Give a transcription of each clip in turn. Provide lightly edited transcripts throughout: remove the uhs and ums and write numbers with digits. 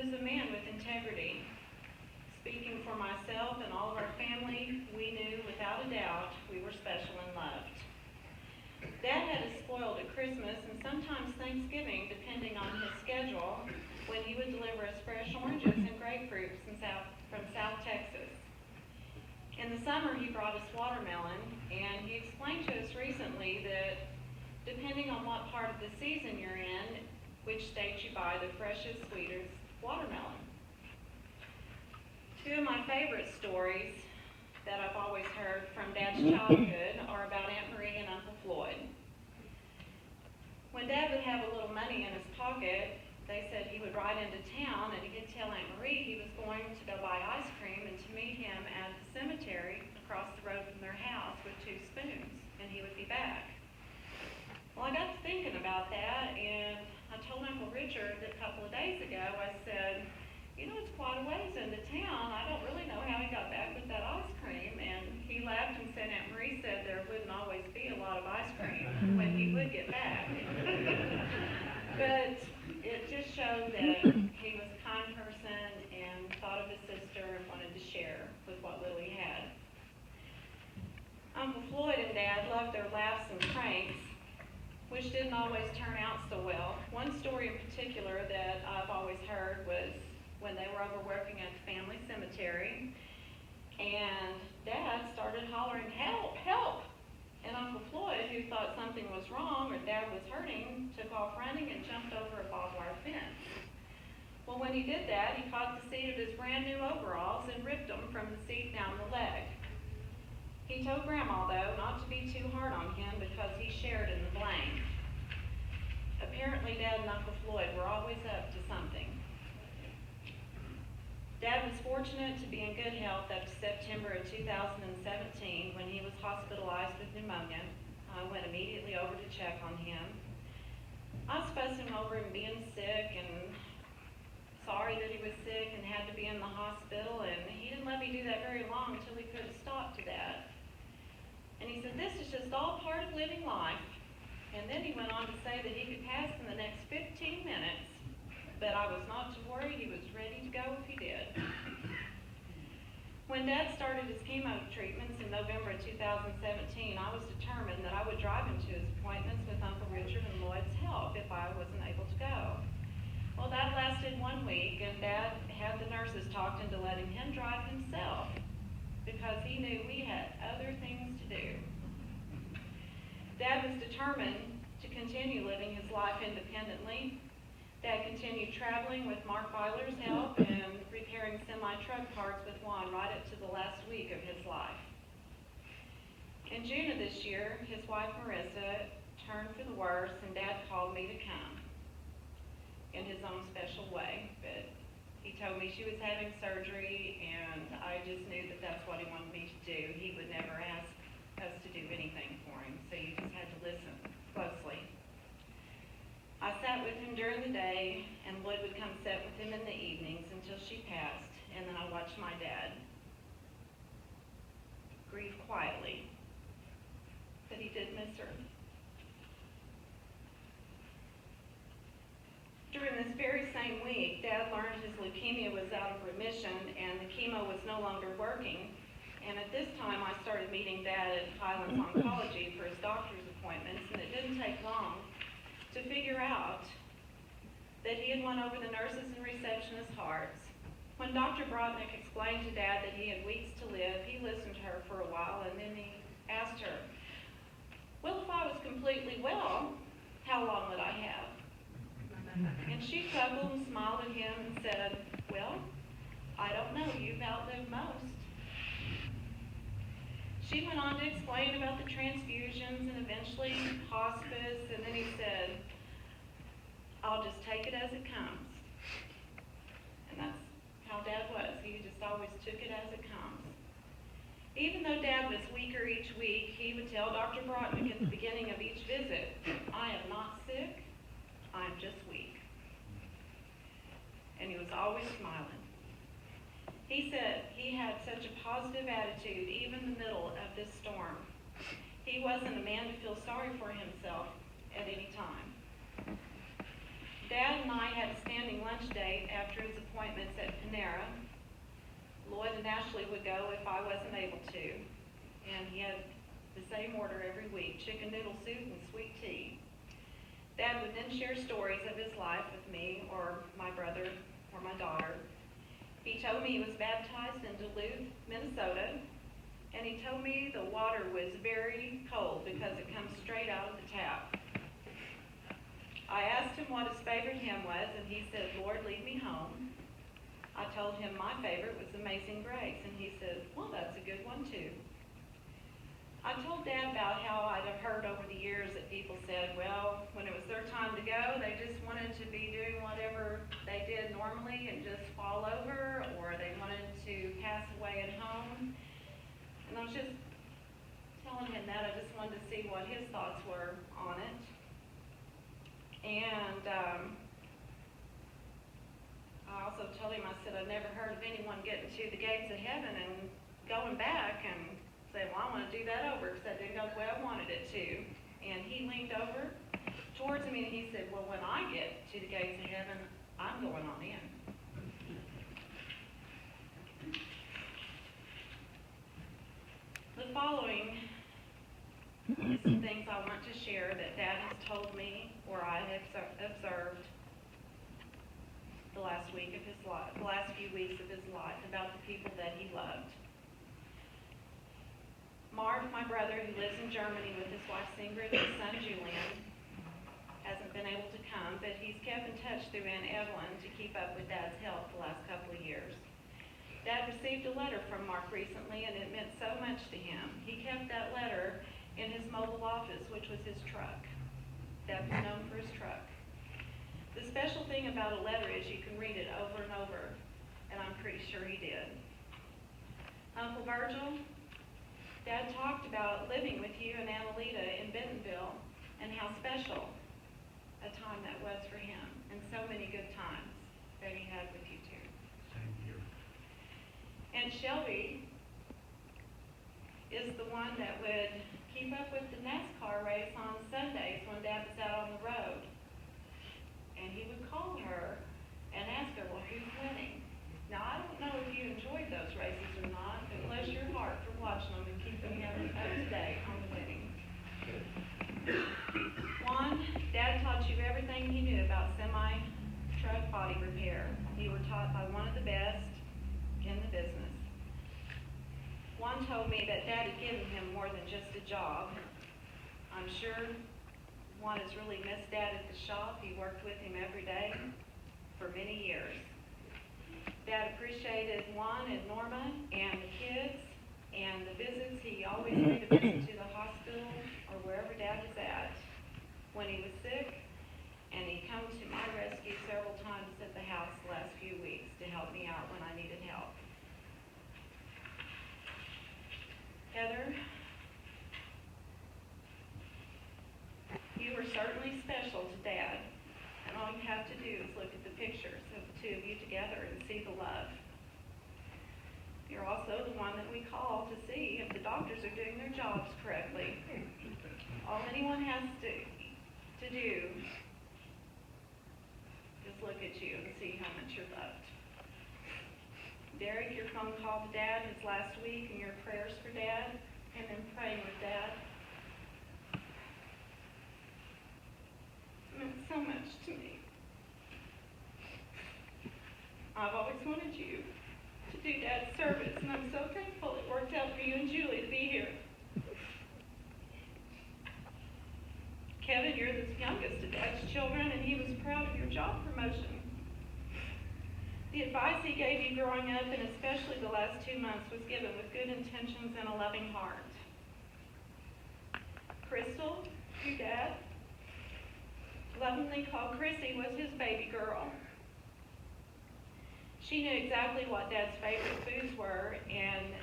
was a man with integrity. Speaking for myself and all of our family, we knew without a doubt we were special and loved. Dad had us spoiled at Christmas and sometimes Thanksgiving, depending on his schedule, when he would deliver us fresh oranges and grapefruits from South Texas. In the summer, he brought us watermelon, and he explained to us recently that depending on what part of the season you're in, which state you buy the freshest, sweetest watermelon. Two of my favorite stories that I've always heard from Dad's childhood are about Aunt Marie and Uncle Floyd. When Dad would have a little money in his pocket, they said he would ride into town and he'd tell Aunt Marie he was going to go buy ice cream and to meet him at the cemetery across the road from their house with 2 spoons, and he would be back. Well, I got to thinking about that, and I told Uncle Richard a couple of days ago, I said, you know, it's quite a ways into town. I don't really know how he got back with that ice cream. And he laughed and said, Aunt Marie said there wouldn't always be a lot of ice cream when he would get back. But it just showed that he was a kind person and thought of his sister and wanted to share with what Lily had. Uncle Floyd and Dad loved their laughs and pranks, which didn't always turn out so well. One story in particular that I've always heard was when they were over working at the family cemetery, and Dad started hollering, help, help! And Uncle Floyd, who thought something was wrong or Dad was hurting, took off running and jumped over a barbed wire fence. Well, when he did that, he caught the seat of his brand new overalls and ripped them from the seat down the leg. He told Grandma, though, not to be too hard on him because he shared in the blame. Apparently, Dad and Uncle Floyd were always up to something. Dad was fortunate to be in good health up to September of 2017 when he was hospitalized with pneumonia. I went immediately over to check on him. I was fussing over him being sick and sorry that he was sick and had to be in the hospital, and he didn't let me do that very long until he put a stop to that. And he said, this is just all part of living life. And then he went on to say that he could pass in the next 15 minutes. But I was not to worry, he was ready to go if he did. When Dad started his chemo treatments in November of 2017, I was determined that I would drive him to his appointments with Uncle Richard and Lloyd's help if I wasn't able to go. Well, that lasted 1 week, and Dad had the nurses talked into letting him drive himself because he knew we had other things to do. Dad was determined to continue living his life independently. Dad continued traveling with Mark Byler's help and repairing semi-truck parts with Juan right up to the last week of his life. In June of this year, his wife Marissa turned for the worse, and Dad called me to come in his own special way. But he told me she was having surgery, and I just knew that that's what he wanted me to do. He would never ask us to do anything for him, so you just had to listen closely. I sat with him during the day, and Lloyd would come sit with him in the evenings until she passed, and then I watched my dad grieve quietly, but he did miss her. During this very same week, Dad learned his leukemia was out of remission and the chemo was no longer working, and at this time I started meeting Dad at Highlands Oncology for his doctor's appointments, and it didn't take long to figure out that he had won over the nurses and receptionists' hearts. When Dr. Brodnick explained to Dad that he had weeks to live, he listened to her for a while, and then he asked her, well, if I was completely well, how long would I have? And she chuckled and smiled at him and said, well, I don't know, you've outlived most. She went on to explain about the transfusions and eventually hospice, and then he said, I'll just take it as it comes. And that's how Dad was. He just always took it as it comes. Even though Dad was weaker each week, he would tell Dr. Brodnick at the beginning of each visit, I am not sick, I am just weak. And he was always smiling. He said he had such a positive attitude even in the middle of this storm. He wasn't a man to feel sorry for himself at any time. Dad and I had a standing lunch date after his appointments at Panera. Lloyd and Ashley would go if I wasn't able to, and he had the same order every week, chicken noodle soup and sweet tea. Dad would then share stories of his life with me or my brother or my daughter. He told me he was baptized in Duluth, Minnesota, and he told me the water was very cold because it comes straight out of the tap. I asked him what his favorite hymn was, and he said, "Lord, lead me home." I told him my favorite was Amazing Grace, and he said, "Well, that's a good one too." I told Dad about how I'd have heard over the years that people said, well, when it was their time to go, they just wanted to be doing whatever they did normally and just fall over, or they wanted to pass away at home. And I was just telling him that. I just wanted to see what his thoughts were on it. And I also told him, I said, I've never heard of anyone getting to the gates of heaven and going back and say, well, I want to do that over because that didn't go the way I wanted it to. And he leaned over towards me and he said, well, when I get to the gates of heaven, I'm going on in. The following is some things I want to share that Dad has told me or I have observed the last few weeks of his life about the people that he loved. Marv, my brother, who lives in Germany with his wife Ingrid and his son Julian, hasn't been able to come, but he's kept in touch through Aunt Evelyn to keep up with Dad's health the last couple of years. Dad received a letter from Mark recently, and it meant so much to him. He kept that letter in his mobile office, which was his truck. Dad was known for his truck. The special thing about a letter is you can read it over and over, and I'm pretty sure he did. Uncle Virgil, Dad talked about living with you and Anita in Bentonville and how special a time that was for him and so many good times that he had with you two. Same here. And Shelby is the one that would keep up with the NASCAR race on Sundays when Dad was out on the road. And he would call her and ask her, well, who's winning? Now, I don't know if you enjoyed those races or not, but bless your heart for watching them and keeping him up to date on the winning. Juan, Dad taught you everything he knew about semi-truck body repair. You were taught by one of the best in the business. Juan told me that Dad had given him more than just a job. I'm sure Juan has really missed Dad at the shop. He worked with him every day for many years. Dad appreciated Juan and Norma and the kids and the visits. He always made a visit to the hospital or wherever Dad was at when he was sick, and he come to my rescue several times at the house the last few weeks to help me out when I needed help. Heather, you were certainly special to Dad. And all you have to do is look at the pictures of the two of you together and see the love. You're also the one that we call to see if the doctors are doing their jobs correctly. All anyone has to do is look at you and see how much you're loved. Derek, your phone call to Dad his last week and your prayers for Dad and then praying with Dad meant so much to me. I've always wanted you to do Dad's service, and I'm so thankful it worked out for you and Julie to be here. Kevin, you're the youngest of Dad's children, and he was proud of your job promotion. The advice he gave you growing up, and especially the last 2 months, was given with good intentions and a loving heart. Crystal, your dad, lovingly called Chrissy, was his baby girl. She knew exactly what Dad's favorite foods were, and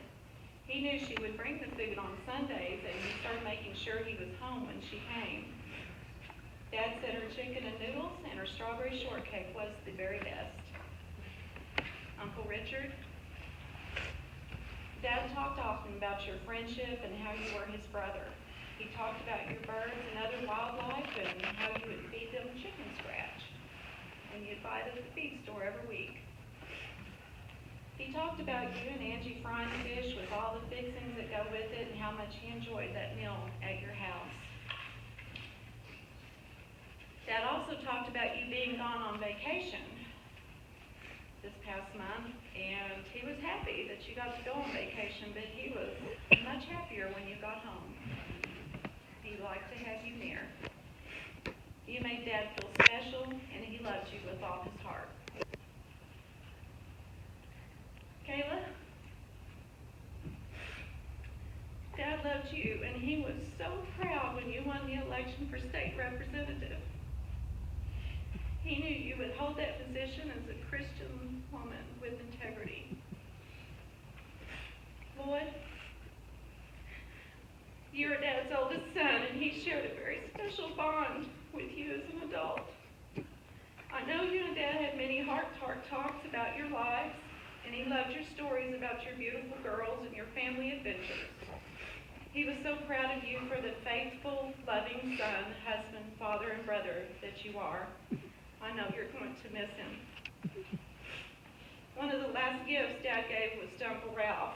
he knew she would bring the food on Sundays, and he started making sure he was home when she came. Dad said her chicken and noodles and her strawberry shortcake was the very best. Uncle Richard, Dad talked often about your friendship and how you were his brother. He talked about your birds and other wildlife and how you would feed them chicken scratch. when you'd buy it at the feed store every week. He talked about you and Angie frying fish with all the fixings that go with it and how much he enjoyed that meal at your house. Dad also talked about you being gone on vacation this past month, and he was happy that you got to go on vacation, but he was much happier when you got home. He liked to have you near. You made Dad feel special, and he loved you with all his heart. Kayla, Dad loved you, and he was so proud when you won the election for state representative. He knew you would hold that position as a Christian woman with integrity. Lloyd, you're Dad's oldest son, and he shared a very special bond with you as an adult. I know you and Dad had many heart-to-heart talks about your lives, and he loved your stories about your beautiful girls and your family adventures. He was so proud of you for the faithful, loving son, husband, father, and brother that you are. I know you're going to miss him. One of the last gifts Dad gave was to Uncle Ralph.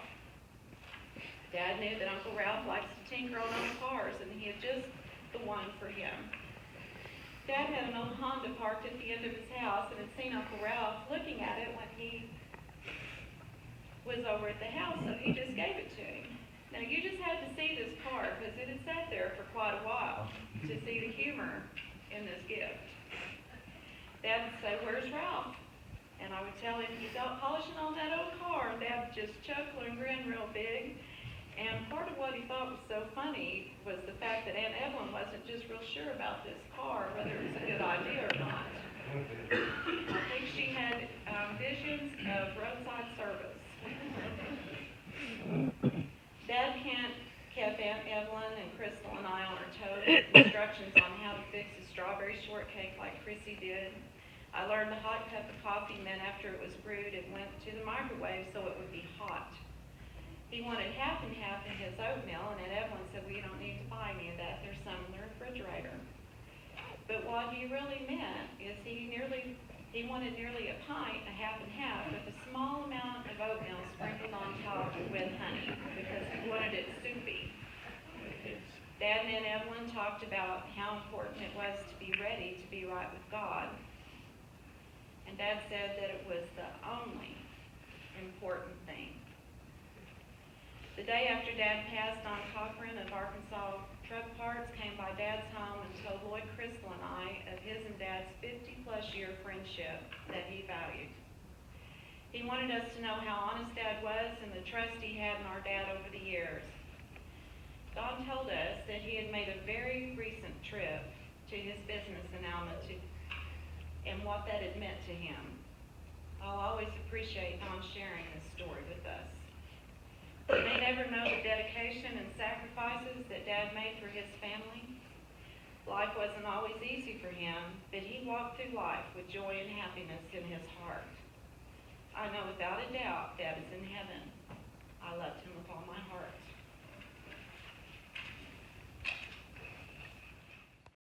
Dad knew that Uncle Ralph likes to tinker on old cars, and he had just the one for him. Dad had an old Honda parked at the end of his house and had seen Uncle Ralph looking at it when he was over at the house, so he just gave it to him. Now, you just had to see this car because it had sat there for quite a while to see the humor in this gift. Dad would say, "Where's Ralph?" And I would tell him he's out polishing on that old car, and Dad would just chuckle and grin real big. And part of what he thought was so funny was the fact that Aunt Evelyn wasn't just real sure about this car, whether it was a good idea or not. I think she had visions of roadside service. Dad kept Aunt Evelyn and Crystal and I on our toes with instructions on how to fix a strawberry shortcake like Chrissy did. I learned the hot cup of coffee meant after it was brewed, it went to the microwave so it would be hot. He wanted half and half in his oatmeal, and Aunt Evelyn said, "Well, you don't need to buy any of that. There's some in the refrigerator." But what he really meant is he wanted nearly a pint, a half and half, with a small amount of oatmeal sprinkled on top with honey, because he wanted it soupy. Dad and Aunt Evelyn talked about how important it was to be ready to be right with God. And Dad said that it was the only important thing. The day after Dad passed, Don Cochran of Arkansas Truck Parts came by Dad's home and told Lloyd, Crystal, and I of his and Dad's 50-plus year friendship that he valued. He wanted us to know how honest Dad was and the trust he had in our dad over the years. Don told us that he had made a very recent trip to his business in Alma and what that had meant to him. I'll always appreciate Don sharing this story with us. You may never know the dedication and sacrifices that Dad made for his family. Life wasn't always easy for him, but he walked through life with joy and happiness in his heart. I know without a doubt Dad is in heaven. I loved him with all my heart.